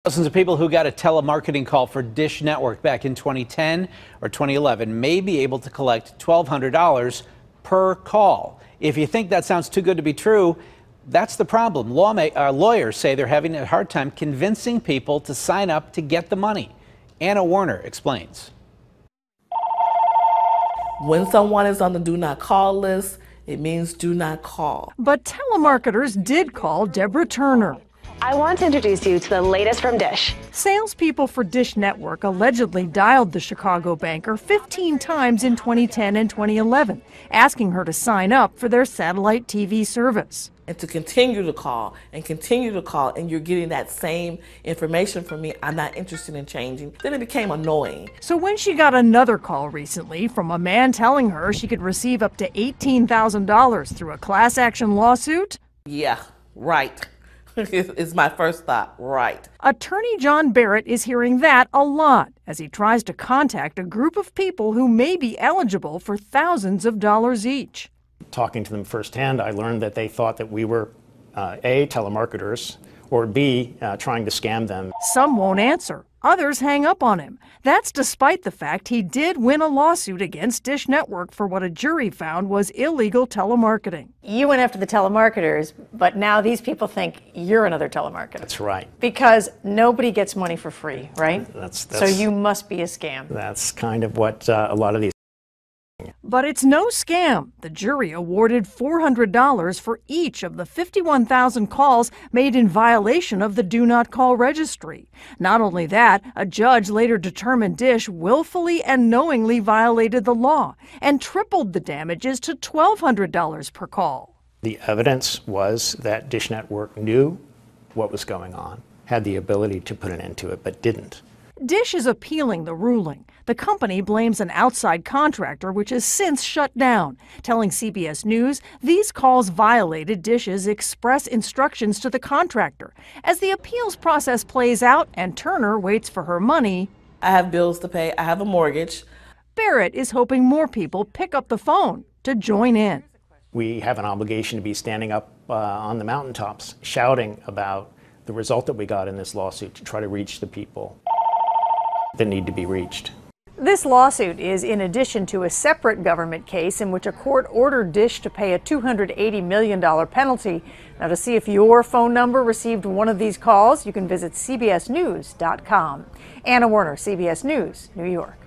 Thousands of people who got a telemarketing call for Dish Network back in 2010 or 2011 may be able to collect $1,200 per call. If you think that sounds too good to be true, that's the problem. Lawyers say they're having a hard time convincing people to sign up to get the money. Anna Werner explains. When someone is on the do not call list, it means do not call. But telemarketers did call Deborah Turner. I want to introduce you to the latest from Dish. Salespeople for Dish Network allegedly dialed the Chicago banker 15 times in 2010 and 2011, asking her to sign up for their satellite TV service. And to continue to call, and you're getting that same information from me, I'm not interested in changing, then it became annoying. So when she got another call recently from a man telling her she could receive up to $18,000 through a class action lawsuit? Yeah, right. Is my first thought, right. Attorney John Barrett is hearing that a lot as he tries to contact a group of people who may be eligible for thousands of dollars each. Talking to them firsthand, I learned that they thought that we were A, telemarketers, or B, trying to scam them. Some won't answer. Others hang up on him. That's despite the fact he did win a lawsuit against Dish Network for what a jury found was illegal telemarketing. You went after the telemarketers, but now these people think you're another telemarketer. That's right. Because nobody gets money for free, right? So you must be a scam. That's kind of what a lot of these. But it's no scam. The jury awarded $400 for each of the 51,000 calls made in violation of the Do Not Call registry. Not only that, a judge later determined Dish willfully and knowingly violated the law and tripled the damages to $1,200 per call. The evidence was that Dish Network knew what was going on, had the ability to put an end to it, but didn't. Dish is appealing the ruling. The company blames an outside contractor, which has since shut down, telling CBS News these calls violated Dish's express instructions to the contractor. As the appeals process plays out and Turner waits for her money, I have bills to pay, I have a mortgage. Barrett is hoping more people pick up the phone to join in. We have an obligation to be standing up on the mountaintops, shouting about the result that we got in this lawsuit to try to reach the people that need to be reached. This lawsuit is in addition to a separate government case in which a court ordered Dish to pay a $280 million penalty. Now, to see if your phone number received one of these calls, you can visit cbsnews.com. Anna Werner, CBS News, New York.